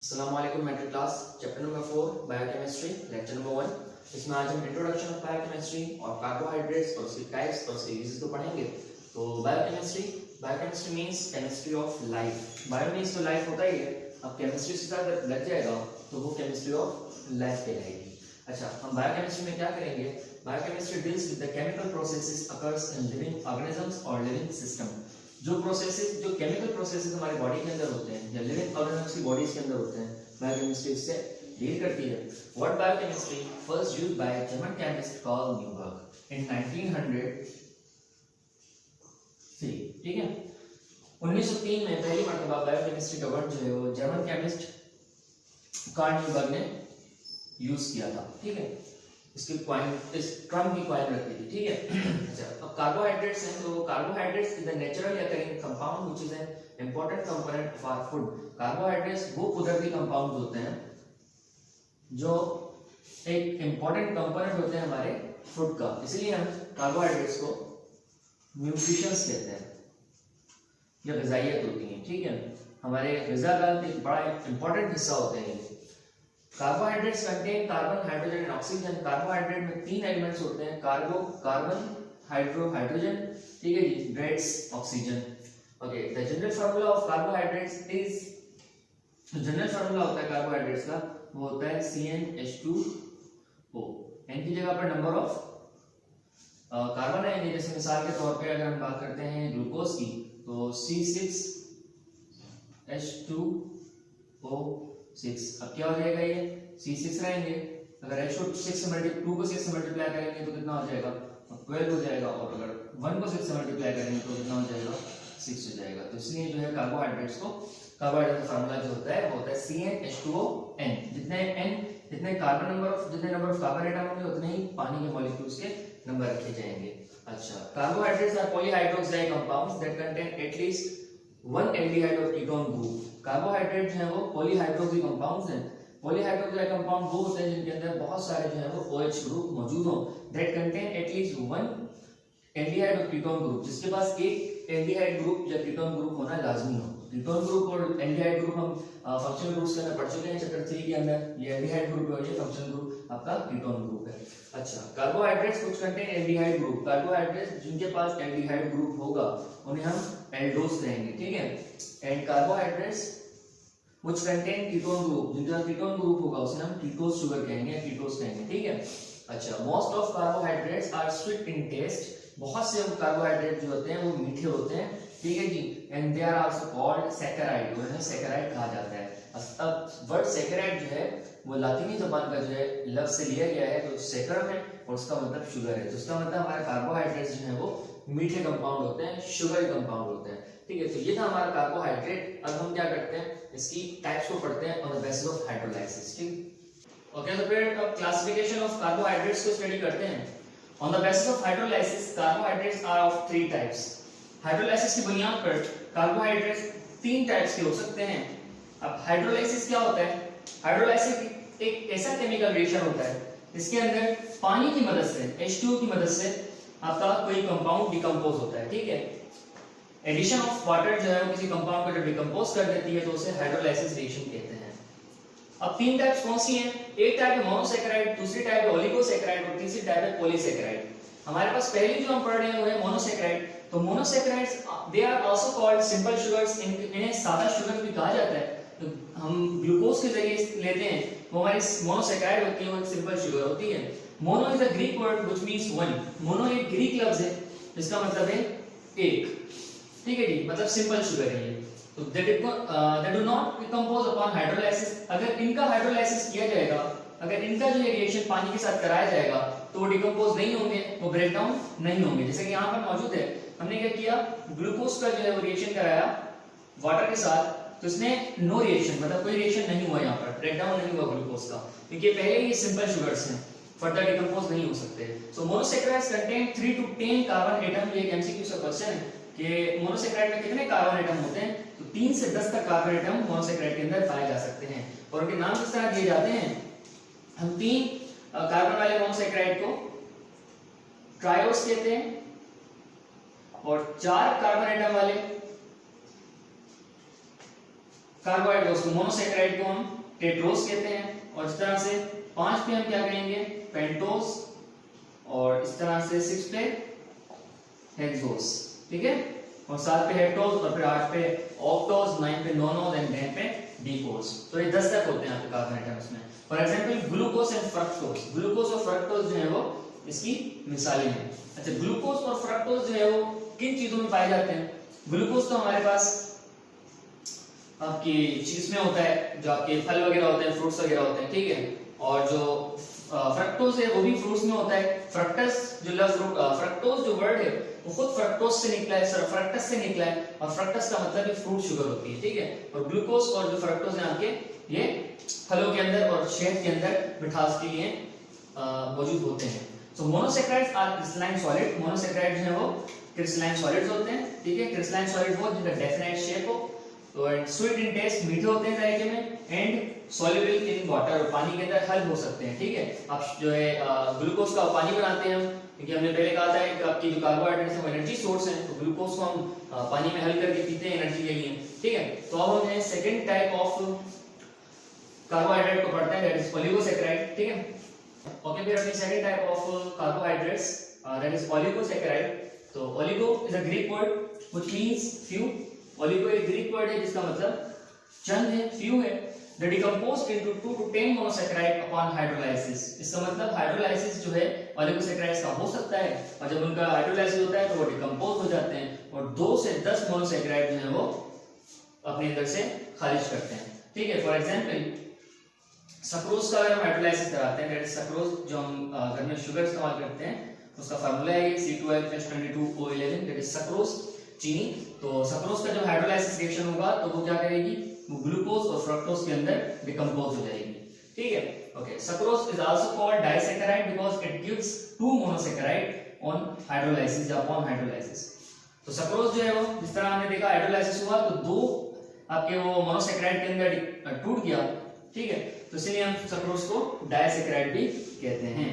अस्सलामुअलैकुम matric class chapter number 4 biochemistry lecture number 1। इसमें आज हम इंट्रोडक्शन ऑफ बायोकेमिस्ट्री और कार्बोहाइड्रेट्स और उसकी टाइप्स और सीरीज को पढ़ेंगे। तो biochemistry means chemistry of life. Bio means तो लाइफ होता ही है, अब केमिस्ट्री से अगर लग जाएगा तो वो केमिस्ट्री ऑफ लाइफ कहलाएगी। अच्छा, हम बायोकेमिस्ट्री में क्या करेंगे? Biochemistry deals with the chemical processes occurs in living organisms और लिविंग सिस्टम। जो केमिकल प्रोसेसेस हमारे बॉडी के अंदर होते हैं या लिविंग ऑर्गेनिजम्स की बॉडीज के अंदर होते हैं, बायोकेमिस्ट्री इससे डील करती है। What biochemistry first used by German chemist Karl Neuberg in 1903। ठीक है, 1903 में पहली मर्तबा बायोकेमिस्ट्री का वर्ड जो है वो जर्मन केमिस्ट कार्ल न्यूबर्ग ने यूज किया था। ठीक है, इसकी कॉइन, इस टर्म की कॉइन रखी थी। ठीक है, अच्छा, अब कार्बोहाइड्रेट्स हैं तो carbohydrates is the natural occurring compound which is an important component of our food. Carbohydrates वो कुदरती कंपाउंड होते हैं जो एक इंपॉर्टेंट कंपोनेंट होते हैं हमारे फूड का, इसलिए हम कार्बोहाइड्रेट्स को न्यूट्रिशंस कहते हैं या ग़िज़ाइयत होती हैं। ठीक है, हमारे ग़िज़ा का एक बड़ा इंपॉर्टेंट हिस्सा होते हैं। Carbohydrates contain carbon, hydrogen and oxygen. Carbohydrate में तीन एलिमेंट्स होते हैं, कार्बन, हाइड्रोजन, ठीक है जी, ड्रेट्स oxygen. Okay, the general formula of carbohydrates is, general formula होता है कार्बोहाइड्रेट्स का वो होता है CnH2O। n की जगह पर नंबर ऑफ कार्बन है, जैसे मिसाल के तौर पे अगर हम बात करते हैं ग्लूकोज की तो C6H2O6। अब क्या हो जाएगा, ये C6 रहेंगे। अगर H2 से मल्टीप्लाई करेंगे तो कितना हो जाएगा, 12 हो जाएगा, और अगर 1 को 6 से मल्टीप्लाई करेंगे तो कितना हो जाएगा, 6 हो जाएगा। तो इसलिए जो है कार्बोहाइड्रेट्स को, कार्बोहाइड्रेट का फार्मूला जो होता है वो होता है CnH2O(n). जितने नंबर ऑफ कार्बन एटम होंगे उतने ही पानी के मॉलिक्यूल्स के नंबर रखे जाएंगे। अच्छा, carbohydrates are polyhydroxide compounds that contain at least one aldehyde और कीटोन ग्रुप। कार्बोहाइड्रेट जो है वो पॉलीहाइड्रोक्सी कंपाउंड्स हैं। पॉलीहाइड्रोक्साइड कंपाउंड वो होते हैं जिनके अंदर बहुत सारे जो है वो OH ग्रुप मौजूद हों, that contain at least one aldehyde और कीटोन ग्रुप, जिसके पास एक एल्डिहाइड ग्रुप या कीटोन ग्रुप होना लाजमी हो। कीटोन ग्रुप और एल्डिहाइड ग्रुप हम फंक्शनल ग्रुप्स के अंदर पढ़ चुके हैं चैप्टर 3 के अंदर। ये एल्डिहाइड ग्रुप है, ये फंक्शनल ग्रुप आपका कीटोन ग्रुप है। अच्छा, कार्बोहाइड्रेट्स कुछ कंटेन एल्डिहाइड ग्रुप। कार्बोहाइड्रेट्स जिनके पास एल्डिहाइड ग्रुप होगा उन्हें हम एल्डोस कहेंगे। ठीक है, and carbohydrates which contain ketone group, जिनका कीटोन ग्रुप होगा उसे हम कीटोस शुगर कहेंगे या कीटोस कहेंगे। ठीक है, अच्छा, most of carbohydrates are sweet in taste. बहुत से कार्बोहाइड्रेट जो होते हैं वो मीठे होते हैं। ठीक है जी, and they are also called saccharide, उन्हें सैकराइड कहा जाता है। अब वर्ड सैकराइड जो है वो लातीनी ज़बान का जो है लफ्ज से लिया गया है, तो सैकरम है और उसका मतलब शुगर है। तो इसका मतलब हमारे कार्बोहाइड्रेट्स जो है वो मीठे कंपाउंड होते हैं, शुगरी कंपाउंड होते हैं। ठीक है, तो ये था हमारा कार्बोहाइड्रेट। अब हम क्या करते हैं, इसकी टाइप्स को पढ़ते हैं on the basis of hydrolysis. ठीक, ओके, तो फिर अब क्लासिफिकेशन ऑफ कार्बोहाइड्रेट्स को स्टडी करते हैं। On the basis of hydrolysis carbohydrates are of 3 types. Hydrolysis की बुनियाद पर कार्बोहाइड्रेट्स 3 टाइप्स के हो सकते हैं। अब हाइड्रोलाइसिस क्या होता है? हाइड्रोलाइसिस एक ऐसा केमिकल रिएक्शन होता है जिसके अंदर पानी की मदद से, H2O की मदद से आपका कोई कंपाउंड डिकम्पोज होता है। ठीक है, एडिशन ऑफ वाटर जो है वो किसी कंपाउंड को जब डिकम्पोज कर देती है तो उसे हाइड्रोलाइसिस रिएक्शन कहते हैं। अब 3 टाइप्स कौन सी हैं? एक टाइप है मोनोसैकेराइड, दूसरी टाइप है ओलिगोसैकेराइड और तीसरी टाइप है पॉलीसैकेराइड। हमारे पास पहली जो हम पढ़ रहे हैं वो है मोनोसैकेराइड। तो monosaccharides they are also called simple sugars, इन्हें सादा शुगर भी कहा जाता है। तो हम ग्लूकोज के जरिए लेते हैं वो हमारी मोनोसैकेराइड होती है, वो एक सिंपल शुगर होती है। Mono is a Greek word which means one. Mono एक ग्रीक लफ्ज है जिसका मतलब है एक। ठीक है जी, मतलब सिंपल शुगर है ये। तो they do not decompose upon hydrolysis। अगर इनका हाइड्रोलाइसिस किया जाएगा, अगर इनका जो रिएक्शन पानी के साथ कराया जाएगा तो वो डिकम्पोज नहीं होंगे, वो ब्रेक डाउन नहीं होंगे। जैसे कि यहाँ पर मौजूद है, हमने क्या किया, ग्लूकोज का जो है वो रिएक्शन कराया वाटर के साथ, तो इसने नो रिएक्शन, मतलब कोई रिएक्शन नहीं हुआ, यहाँ पर ब्रेक डाउन नहीं हुआ ग्लूकोज का, क्योंकि पहले ही सिंपल शुगर्स हैं, फर्दर डिकम्पोज नहीं हो सकते। So monosaccharides contain 3 to 10 carbon atom. ये एक एमसीक्यू सा क्वेश्चन है कि मोनोसैकेराइड में कितने कार्बन एटम होते हैं, तो 3 से 10 तक कार्बन एटम मोनोसैकेराइड के अंदर पाए जा सकते हैं। और उनके नाम किस तरह दिए जाते हैं? हम 3 कार्बन वाले मोनोसैकेराइड को ट्रायोस कहते हैं और 4 कार्बन एटम वाले कार्बोहाइड्रेट्स को, मोनोसेक्राइड को हम टेट्रोस कहते हैं, और इस तरह से 5 पे हम क्या कहेंगे, पेंटोस, और इस तरह से 6 पे हेक्सोस, ठीक है, और 7 पे हेक्टोस, और फिर 8 पे ऑक्टोस, 9 पे नोनोस एंड 10 पे डीकोस। तो ये 10 तक होते हैं आपके कार्बन एटम्स में। For example glucose and fructose, glucose और फ्रक्टोज जो है वो इसकी मिसालें हैं। अच्छा, ग्लूकोज और फ्रक्टोज जो है वो किन चीजों में पाए जाते हैं? ग्लूकोज तो हमारे पास आपकी चीज में होता है, जो आपके फल वगैरह होते हैं, फ्रूट्स वगैरह होते हैं, ठीक है, और जो फ्रक्टोज है वो भी फ्रूट्स में होता है। फ्रक्टस जो लफ्ज फ्रक्टोज जो वर्ड है वो खुद फ्रक्टोज से निकला है, सर फ्रक्टस से निकला है, और फ्रक्टस का मतलब है फ्रूट शुगर होती है, ठीक है, और ग्लूकोज और जो फ्रक्टोज है आपके ये फलों के अंदर और शहद के अंदर मिठास के लिए मौजूद होते हैं। So monosaccharides are crystalline solid, monosaccharide जो है वो क्रिस्टलाइन सॉलिड्स होते हैं, ठीक है, क्रिस्टलाइन सॉलिड वो जिनका डेफिनेट शेप हो, तो स्वीट इन टेस्ट, मीठे होते हैं जायके में, एंड सॉल्युबल इन वाटर, पानी के अंदर हल हो सकते हैं, ठीक है। आप जो है ग्लूकोज का पानी बनाते हैं हम, क्योंकि हमने पहले कहा था कि आपकी जो कार्बोहाइड्रेट्स है वो एनर्जी सोर्स है, तो ग्लूकोज को हम पानी में हल करके पीते हैं एनर्जी के लिए, ठीक है। तो अब हम सेकंड टाइप ऑफ कार्बोहाइड्रेट को पढ़ते हैं, दैट इज ओलिगोसैकेराइड, ठीक है। ओके, फिर अपनी second type of carbohydrates that is oligosaccharide. तो oligo is a Greek word which means few, oligo एक ग्रीक वर्ड है जिसका मतलब चंद है, फ्यू है। They decompose into 2 to 10 monosaccharide upon hydrolysis। इसका मतलब हाइड्रोलाइसिस जो है ओलिगोसैकेराइड्स का हो सकता है, और जब उनका हाइड्रोलाइसिस होता है तो वो डिकम्पोज हो जाते हैं, और 2 से 10 मोनोसैकेराइड जो है वो अपने अंदर से खारिज करते हैं, ठीक है। फॉर एग्जांपल सक्रोज का अगर हम हाइड्रोलाइसिस कराते हैं, दैट इज सक्रोज जो हम घर में शुगर इस्तेमाल करते हैं, उसका फार्मूला है C12H22O11, दैट इज सक्रोज, चीनी। तो सक्रोज का जब हाइड्रोलाइसिस रिएक्शन होगा तो वो क्या करेगी, वो ग्लूकोज और फ्रक्टोज के अंदर डिकम्पोज हो जाएगी, ठीक है। Okay, sucrose is also called disaccharide because it gives 2 monosaccharide on hydrolysis या अपॉन हाइड्रोलाइसिस। तो सक्रोज जो है वो जिस तरह हमने देखा हाइड्रोलाइसिस हुआ तो 2 आपके वो मोनोसैकेराइड के अंदर टूट गया, ठीक है, तो इसलिए हम सक्रोज को डाइसैकेराइड भी कहते हैं,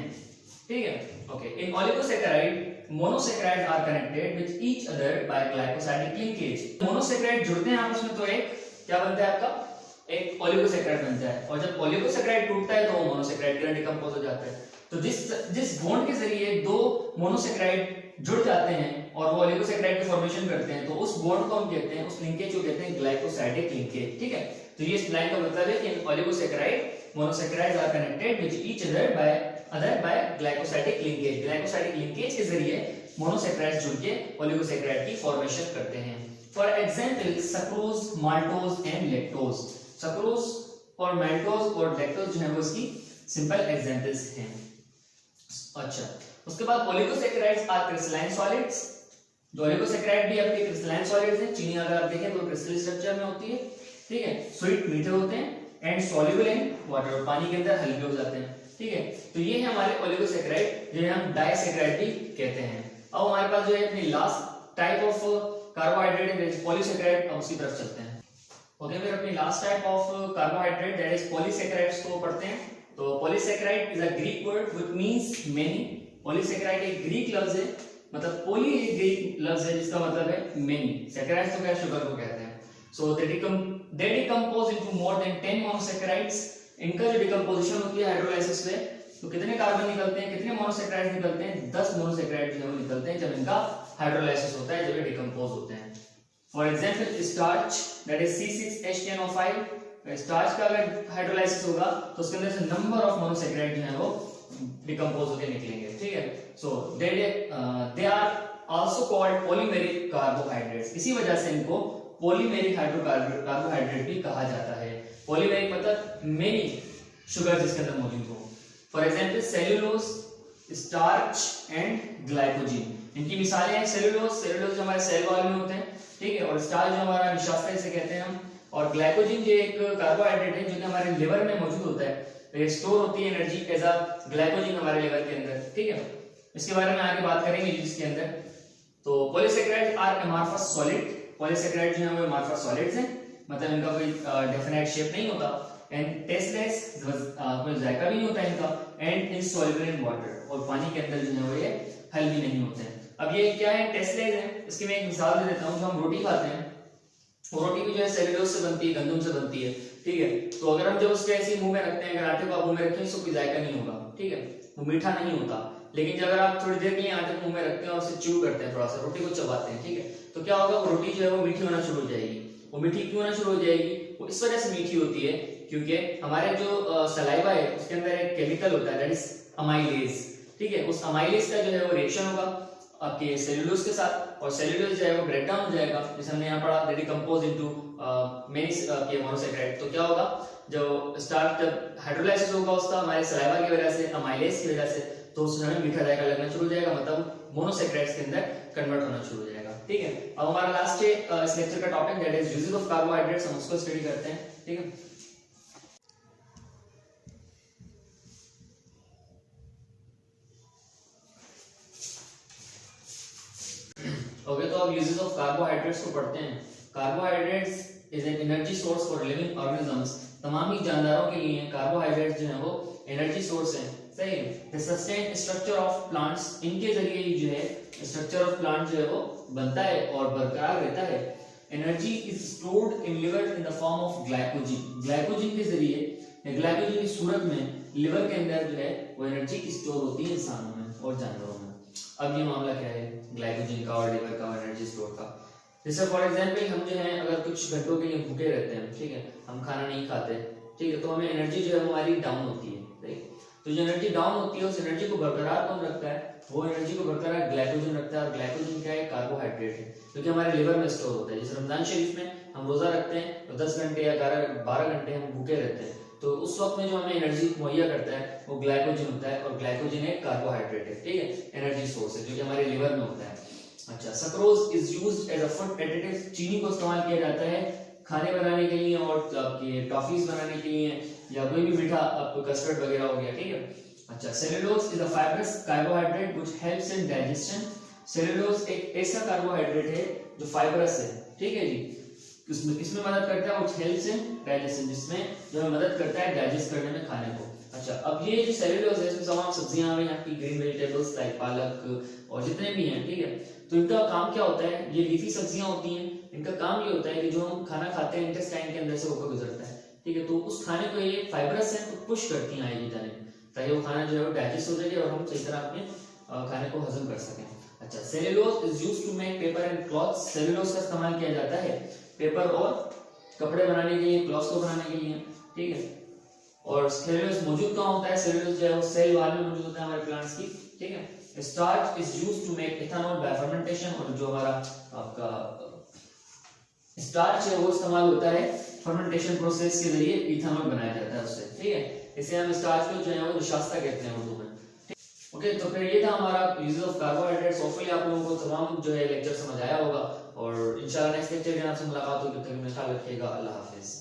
ठीक है। Okay, in oligosaccharide monosaccharides are connected with each other by glycosidic linkage. Monosaccharide जुड़ते हैं आपस में तो एक क्या बनता है आपका, एक ओलिगोसैकेराइड बनता है, और जब ओलिगोसैकेराइड टूटता है तो वो मोनोसैकेराइड के अंदर डिकम्पोज हो जाता है। तो जिस बॉन्ड के जरिए 2 मोनोसैकेराइड जुड़ जाते हैं और वो ओलिगोसैकेराइड की फॉर्मेशन करते हैं, तो उस बॉन्ड को हम कहते हैं, उस लिंकेज को कहते हैं ग्लाइकोसाइडिक लिंकेज, ठीक है। तो ये इस लाइन का मतलब है कि oligosaccharide monosaccharides are connected with each other by glycosidic linkage. Glycosidic linkage के जरिए मोनोसैकेराइड्स जुड़ के ओलिगोसैकेराइड की फॉर्मेशन करते हैं। For example sucrose, maltose and lactose. Sucrose और माल्टोज और लैक्टोज जो है वो इसकी सिंपल एग्जांपल्स हैं। अच्छा, उसके बाद ओलिगोसैकेराइड्स आर क्रिस्टलाइन सॉलिड्स। जो ओलिगोसैकेराइड भी आपके क्रिस्टलाइन सॉलिड्स हैं, चीनी अगर आप देखें तो क्रिस्टल स्ट्रक्चर में होती है, ठीक है, स्वीट मीठे होते हैं, एंड सॉल्युबल इन वाटर, पानी के अंदर हल्के हो जाते हैं, ठीक है। तो ये है हमारे ओलिगोसैकेराइड, जिन्हें हम डाइसैकेराइड भी कहते हैं। अब हमारे पास जो है अपनी लास्ट टाइप ऑफ कार्बोहाइड्रेट है पॉलीसैकेराइड, अब उसकी तरफ चलते हैं। ओके, फिर अपनी last type of carbohydrate that is polysaccharides को पढ़ते हैं। तो polysaccharide is a Greek word which means many. Polysaccharide एक ग्रीक लफ्ज है, मतलब पॉली एक ग्रीक लफ्ज है जिसका मतलब है मेनी, सैकेराइड्स तो क्या शुगर को कहते हैं। So they decompose into more than 10 monosaccharides. इनका जो डिकम्पोजिशन होती है हाइड्रोलाइसिस में, तो कितने कार्बन निकलते हैं, कितने मोनोसैकेराइड्स निकलते हैं, 10 मोनोसैकेराइड्स जो निकलते हैं जब इनका हाइड्रोलाइसिस होता है, जब ये डिकम्पोज होते हैं। For example starch that is C6H10O5। Starch का अगर हाइड्रोलाइसिस होगा तो उसके अंदर से नंबर ऑफ मोनोसैकेराइड जो है वो डिकम्पोज होकर निकलेंगे, ठीक है। So they are also called polymeric carbohydrates. इसी वजह से इनको पॉलीमेरिक कार्बोहाइड्रेट भी कहा जाता है। पॉलीमेरिक मतलब मेनी शुगर जिसके अंदर मौजूद हो। For example cellulose, starch and glycogen. इनकी मिसालें हैं सेल्यूलोज जो हमारे सेल वॉल में होते हैं, ठीक है, और स्टार्च जो हमारा निशास्ता इसे कहते हैं हम, और ग्लाइकोजन जो एक कार्बोहाइड्रेट है जो कि हमारे लिवर में मौजूद होता है, तो स्टोर होती है एनर्जी एज अ ग्लाइकोजन हमारे लिवर के अंदर, ठीक है। इसके बारे में आगे बात करेंगे जिसके अंदर। तो polysaccharide are amorphous solid. Polysaccharide जो है वो अमॉर्फस सॉलिड्स हैं, मतलब इनका कोई डेफिनेट शेप नहीं होता, एंड टेस्टलेस, कोई जायका भी नहीं होता इनका, एंड इनसॉल्युबल इन वाटर, और पानी के अंदर जो है वो ये हल भी नहीं होते हैं। अब ये क्या है, टेस्टलेस है। इसकी मैं एक मिसाल दे देता हूँ। जो हम रोटी खाते हैं और रोटी भी जो है सेल्यूलोज से बनती है, गंदम से बनती है, ठीक है। तो अगर हम जब उसके ऐसे मुंह में रखते हैं, अगर आटे को आप मुंह में रखें तो कोई जायका नहीं होगा, ठीक है, वो मीठा नहीं होता। लेकिन जब अगर आप थोड़ी देर के लिए आटे को मुंह में रखते हैं और उसे च्यू करते हैं, थोड़ा सा रोटी को चबाते हैं, ठीक है, तो क्या होगा, वो रोटी जो है वो मीठी होना शुरू हो जाएगी। वो मीठी क्यों होना शुरू हो जाएगी, वो इस वजह से मीठी होती है क्योंकि हमारे जो सलाइवा है उसके अंदर एक केमिकल होता है दैट इज अमाइलेज, ठीक है। उस अमाइलेज का जो है वो रिएक्शन होगा आपके सेल्यूलोज के साथ, और सेल्यूलोज जो है वो ब्रेक डाउन हो जाएगा, जैसे हमने यहाँ पढ़ा, डिकम्पोज इनटू मेनी मोनोसैकेराइड। तो क्या होगा, जो स्टार्ट जब हाइड्रोलाइसिस होगा उसका हमारे सलाइवा की वजह से, अमाइलेज की वजह से, तो उसमें हमें मीठा जायका लगना शुरू हो जाएगा, मतलब मोनोसैकेराइड्स के अंदर कन्वर्ट होना शुरू हो जाएगा, ठीक है। अब हमारा लास्ट है इस लेक्चर का topic that is uses of carbohydrates, हम उसको स्टडी करते हैं, ठीक है। ओके, तो अब यूजेस ऑफ कार्बोहाइड्रेट्स को पढ़ते हैं। Carbohydrates is an energy source for living organisms. तमाम ही जानदारों के लिए कार्बोहाइड्रेट्स जो है वो एनर्जी सोर्स है, सही है। The sustain structure of plants, इनके जरिए ही जो है स्ट्रक्चर ऑफ प्लांट जो है वो बनता है और बरकरार रहता है। Energy is stored in liver in the form of glycogen. Glycogen के जरिए, ग्लाइकोजन की सूरत में लिवर के अंदर जो है वो एनर्जी स्टोर होती है इंसानों में और जानवरों में। अब ये मामला क्या है ग्लाइकोजन का और लिवर का और एनर्जी स्टोर का। जैसे फॉर एग्जांपल हम जो है अगर कुछ घंटों के लिए भूखे रहते हैं, ठीक है, हम खाना नहीं खाते, ठीक है, तो हमें एनर्जी जो है वो हमारी डाउन होती है, ठीक। तो जो एनर्जी डाउन होती है उस एनर्जी को बरकरार कौन रखता है, वो एनर्जी को बरकरार ग्लाइकोजन रखता है। और ग्लाइकोजन क्या है, कार्बोहाइड्रेट है, क्योंकि हमारे लिवर में स्टोर होता है। जैसे रमजान शरीफ में हम रोजा रखते हैं तो 10 घंटे या 12 घंटे हम भूखे रहते हैं, तो उस वक्त में जो हमें एनर्जी मुहैया करता है वो ग्लाइकोजन होता है, और ग्लाइकोजन एक कार्बोहाइड्रेट है, ठीक है, एनर्जी सोर्स है, जो कि हमारे लिवर में होता है। अच्छा, sucrose is used as a food additive. चीनी को इस्तेमाल किया जाता है खाने बनाने के लिए और आपके टॉफीज बनाने के लिए, या कोई भी मीठा आपको कस्टर्ड वगैरह हो गया, ठीक है। अच्छा, cellulose is a fibrous carbohydrate which helps in digestion. Cellulose एक ऐसा कार्बोहाइड्रेट है जो फाइब्रस है, ठीक है जी, किसमें मदद करता है, व्हिच हेल्प्स इन डाइजेशन, जिसमें जो हमें मदद करता है डाइजेस्ट करने में खाने को। अच्छा, अब ये जो सेलुलोज है इसमें तमाम सब्जियां आ गई आपकी, ग्रीन वेजिटेबल्स लाइक पालक और जितने भी हैं, ठीक है। तो इनका काम क्या होता है, ये लीफी सब्जियां होती हैं, इनका काम ये होता है कि जो हम खाना खाते हैं इंटेस्टाइन के अंदर से होकर गुजरता है, ठीक है, तो उस खाने को ये फाइब्रस है तो पुश करती हैं आगे जाने, ताकि वो खाना जो है वो डाइजेस्ट हो जाए और हम सही तरह अपने खाने को हजम कर सकें। अच्छा, cellulose is used to make paper and clothes. Cellulose का इस्तेमाल किया जाता है पेपर और कपड़े बनाने के लिए, क्लॉथ्स को बनाने के लिए, ठीक है। और सेलुलोज मौजूद कहाँ होता है, सेलुलोज जो है वो सेल वॉल में मौजूद होता है हमारे प्लांट्स की, ठीक है। Starch is used to make ethanol by fermentation. और जो हमारा आपका स्टार्च है वो इस्तेमाल होता है फर्मेंटेशन प्रोसेस के जरिए, इथेनॉल बनाया जाता है उससे, ठीक है। इसे हम स्टार्च को जो है वो निशास्ता कहते हैं उर्दू में। ओके, तो फिर ये था हमारा यूजेस ऑफ कार्बोहाइड्रेट्स। होपफुली आप लोगों को तमाम जो है लेक्चर समझ आया होगा, और इंशाल्लाह नेक्स्ट लेक्चर में आपसे मुलाकात होगी, तब तक ख्याल रखिएगा। अल्लाह हाफिज।